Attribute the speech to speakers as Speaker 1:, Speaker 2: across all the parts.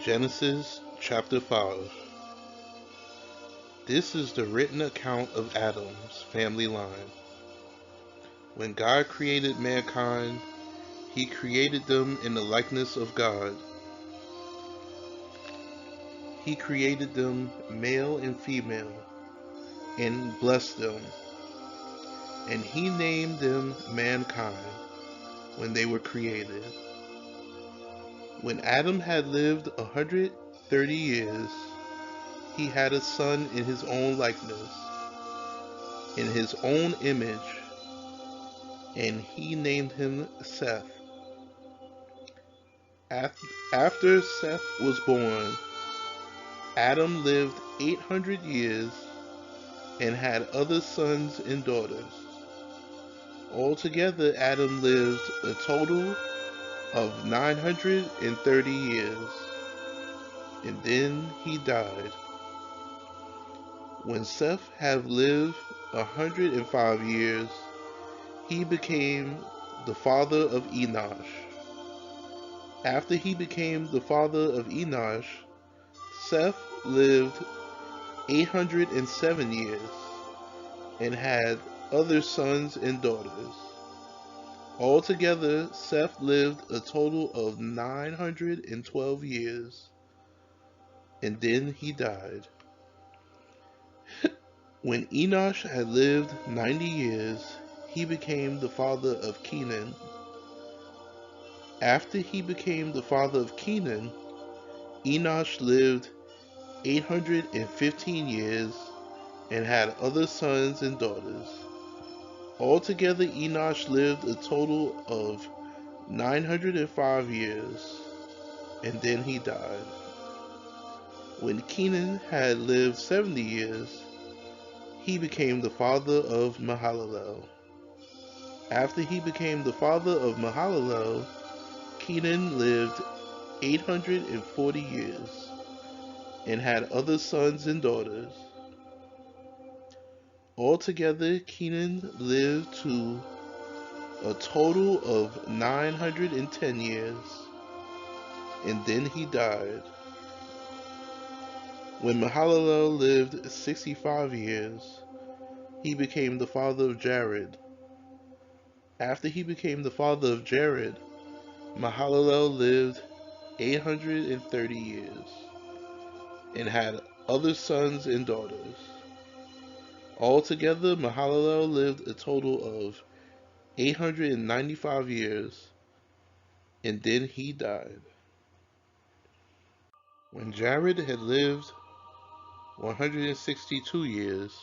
Speaker 1: Genesis chapter 5. This is the written account of Adam's family line. When God created mankind, he created them in the likeness of God. He created them male and female, and blessed them. And he named them mankind when they were created. When Adam had lived 130 years, he had a son in his own likeness, in his own image, and he named him Seth. After Seth was born, Adam lived 800 years and had other sons and daughters. Altogether, Adam lived a total of 930 years, and then he died. When Seth had lived 105 years, he became the father of Enosh. After he became the father of Enosh, Seth lived 807 years and had other sons and daughters. Altogether, Seth lived a total of 912 years, and then he died. When Enosh had lived 90 years, he became the father of Kenan. After he became the father of Kenan, Enosh lived 815 years and had other sons and daughters. Altogether, Enosh lived a total of 905 years, and then he died. When Kenan had lived 70 years, he became the father of Mahalalel. After he became the father of Mahalalel, Kenan lived 840 years and had other sons and daughters. Altogether, Kenan lived to a total of 910 years, and then he died. When Mahalalel lived 65 years, he became the father of Jared. After he became the father of Jared, Mahalalel lived 830 years and had other sons and daughters. Altogether, Mahalalel lived a total of 895 years, and then he died. When Jared had lived 162 years,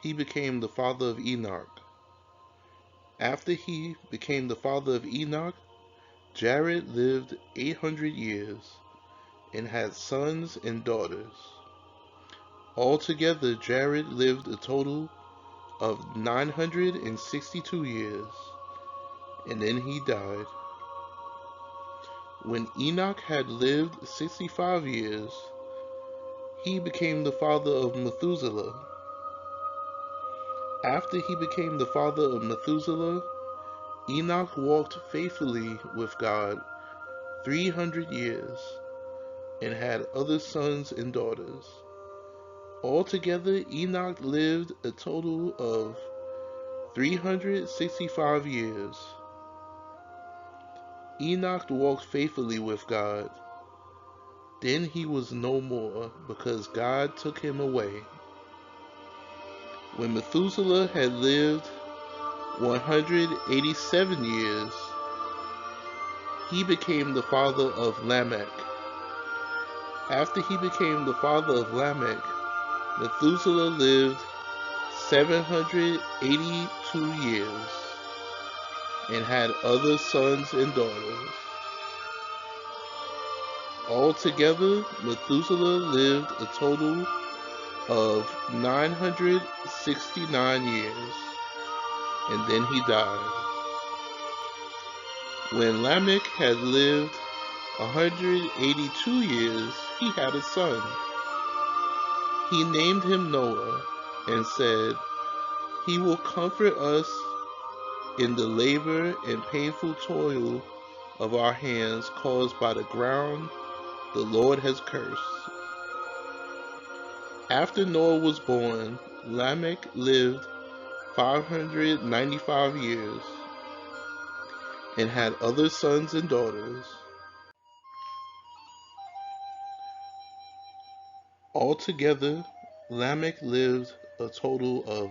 Speaker 1: he became the father of Enoch. After he became the father of Enoch, Jared lived 800 years and had sons and daughters. Altogether, Jared lived a total of 962 years, and then he died. When Enoch had lived 65 years, he became the father of Methuselah. After he became the father of Methuselah, Enoch walked faithfully with God 300 years and had other sons and daughters. Altogether, Enoch lived a total of 365 years. Enoch walked faithfully with God. Then he was no more, because God took him away. When Methuselah had lived 187 years, he became the father of Lamech. After he became the father of Lamech, Methuselah lived 782 years and had other sons and daughters. Altogether, Methuselah lived a total of 969 years, and then he died. When Lamech had lived 182 years, he had a son. He named him Noah and said, "He will comfort us in the labor and painful toil of our hands caused by the ground the Lord has cursed. After Noah was born, Lamech lived 595 years and had other sons and daughters. Altogether, Lamech lived a total of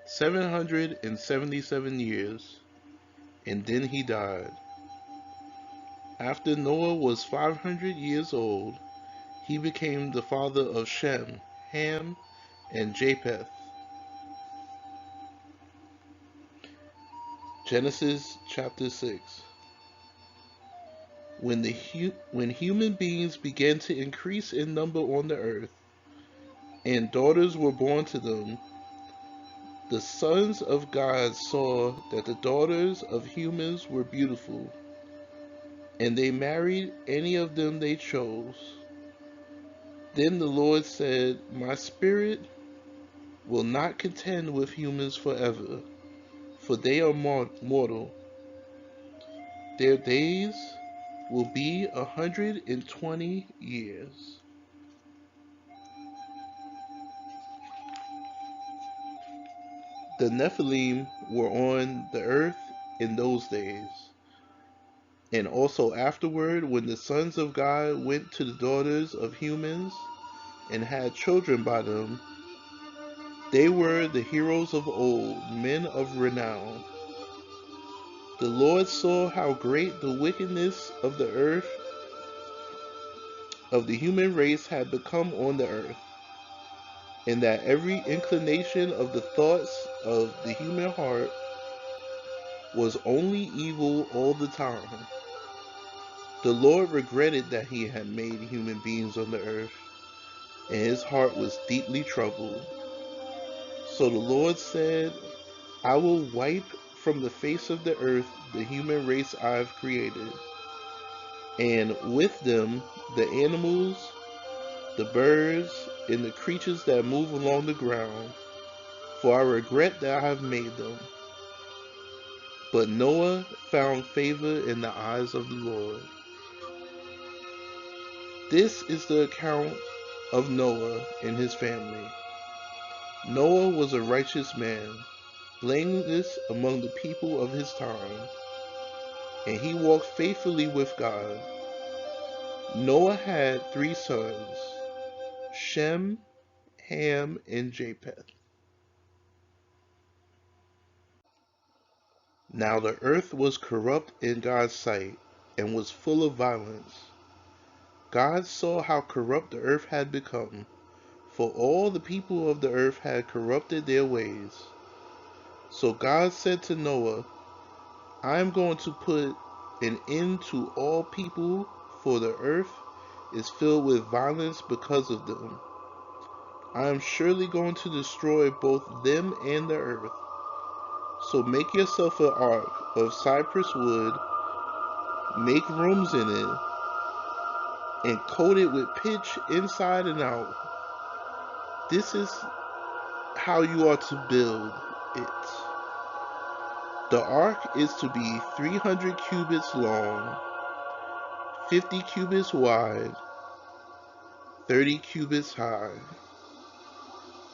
Speaker 1: 777 years, and then he died. After Noah was 500 years old, he became the father of Shem, Ham, and Japheth. Genesis chapter 6. When human beings began to increase in number on the earth, and daughters were born to them, the sons of God saw that the daughters of humans were beautiful, and they married any of them they chose. Then the Lord said, "My spirit will not contend with humans forever, for they are mortal. Their days will be 120 years." The Nephilim were on the earth in those days, and also afterward, when the sons of God went to the daughters of humans and had children by them. They were the heroes of old, men of renown. The Lord saw how great the wickedness of the earth, of the human race, had become on the earth, and that every inclination of the thoughts of the human heart was only evil all the time. The Lord regretted that he had made human beings on the earth, and his heart was deeply troubled. So the Lord said, "I will wipe from the face of the earth the human race I have created, and with them the animals, the birds, and the creatures that move along the ground, for I regret that I have made them." But Noah found favor in the eyes of the Lord. This is the account of Noah and his family. Noah was a righteous man, blameless among the people of his time, and he walked faithfully with God. Noah had 3 sons, Shem, Ham, and Japheth. Now the earth was corrupt in God's sight, and was full of violence. God saw how corrupt the earth had become, for all the people of the earth had corrupted their ways. So God said to Noah, "I am going to put an end to all people, for the earth is filled with violence because of them. I am surely going to destroy both them and the earth. So make yourself an ark of cypress wood, make rooms in it, and coat it with pitch inside and out. This is how you are to build it. The ark is to be 300 cubits long, 50 cubits wide, 30 cubits high.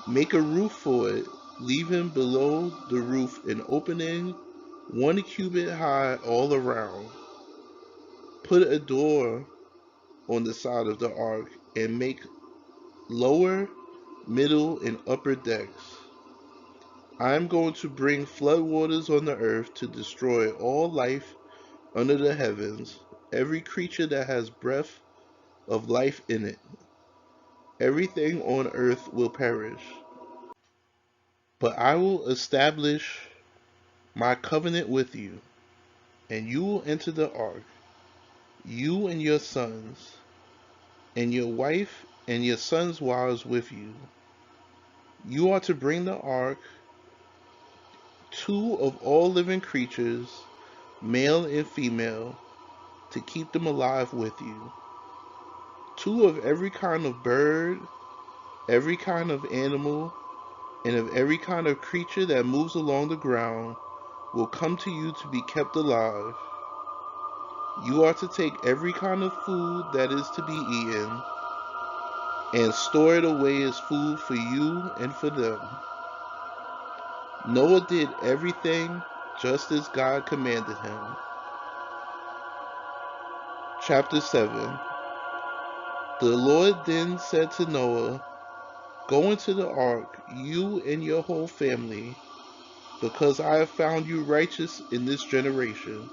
Speaker 1: Make a roof for it, leaving below the roof an opening 1 cubit high all around. Put a door on the side of the ark and make lower, middle, and upper decks. I am going to bring floodwaters on the earth to destroy all life under the heavens, every creature that has breath of life in it. Everything on earth will perish. But I will establish my covenant with you, and you will enter the ark, you and your sons, and your wife and your sons' wives with you. You are to bring the ark 2 of all living creatures, male and female, to keep them alive with you. 2 of every kind of bird, every kind of animal, and of every kind of creature that moves along the ground will come to you to be kept alive. You are to take every kind of food that is to be eaten and store it away as food for you and for them. Noah did everything just as God commanded him. Chapter 7. The Lord then said to Noah, "Go into the ark, you and your whole family, because I have found you righteous in this generation.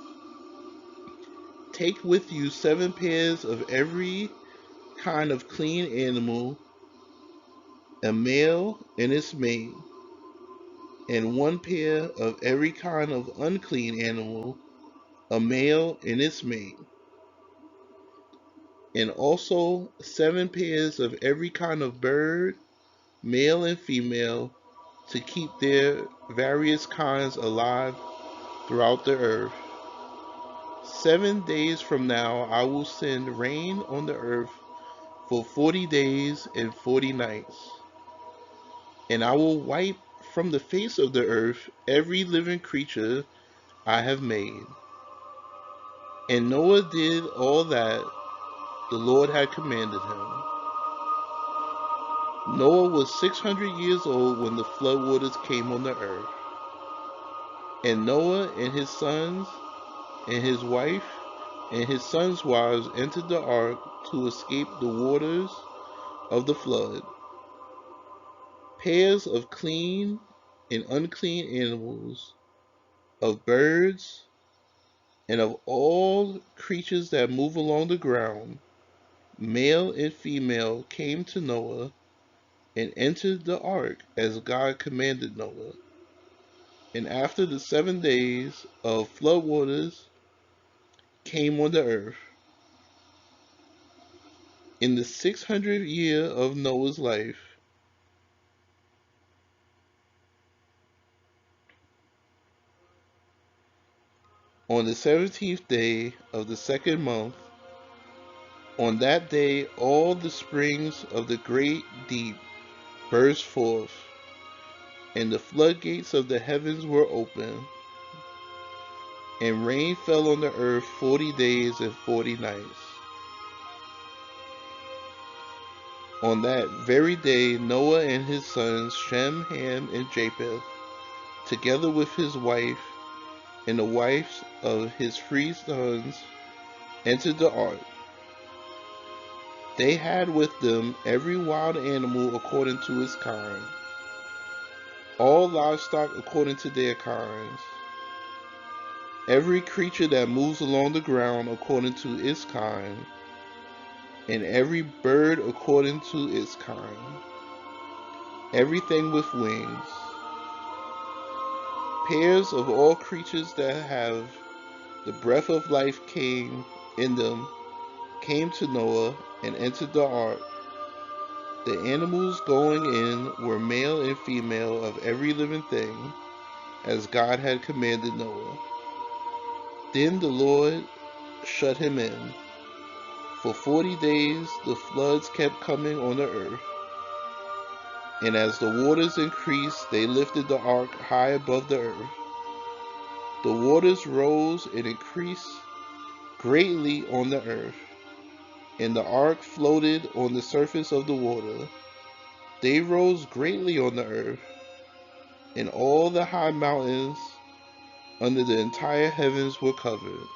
Speaker 1: Take with you 7 pairs of every kind of clean animal, a male and its mate, and 1 pair of every kind of unclean animal, a male and its mate, and also 7 pairs of every kind of bird, male and female, to keep their various kinds alive throughout the earth. 7 days from now I will send rain on the earth for 40 days and 40 nights, and I will wipe from the face of the earth every living creature I have made." And Noah did all that the Lord had commanded him. Noah was 600 years old when the flood waters came on the earth. And Noah and his sons and his wife and his sons' wives entered the ark to escape the waters of the flood. Pairs of clean and unclean animals, of birds, and of all creatures that move along the ground, male and female, came to Noah and entered the ark as God commanded Noah. And after the 7 days of flood waters came on the earth, in the 600th year of Noah's life, on the 17th day of the 2nd month, on that day all the springs of the great deep burst forth, and the floodgates of the heavens were opened, and rain fell on the earth 40 days and 40 nights. On that very day Noah and his sons Shem, Ham, and Japheth, together with his wife and the wives of his 3 sons, entered the ark. They had with them every wild animal according to its kind, all livestock according to their kinds, every creature that moves along the ground according to its kind, and every bird according to its kind, everything with wings. Pairs of all creatures that have the breath of life came in them, came to Noah and entered the ark. The animals going in were male and female of every living thing, as God had commanded Noah. Then the Lord shut him in. For 40 days the floods kept coming on the earth, and as the waters increased, they lifted the ark high above the earth. The waters rose and increased greatly on the earth, and the ark floated on the surface of the water. They rose greatly on the earth, and all the high mountains under the entire heavens were covered.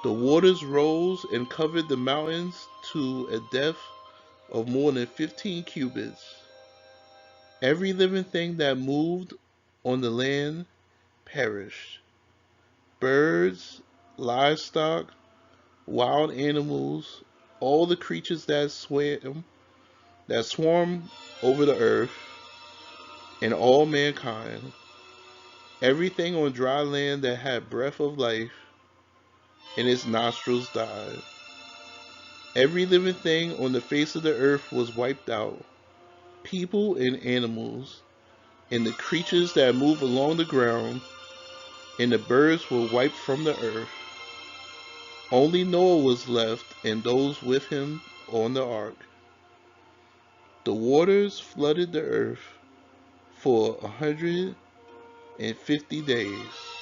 Speaker 1: The waters rose and covered the mountains to a depth of more than 15 cubits. Every living thing that moved on the land perished. Birds, livestock, wild animals, all the creatures that swarm over the earth, and all mankind, everything on dry land that had breath of life in its nostrils died. Every living thing on the face of the earth was wiped out, people and animals, and the creatures that move along the ground, and the birds were wiped from the earth. Only Noah was left and those with him on the ark. The waters flooded the earth for 150 days.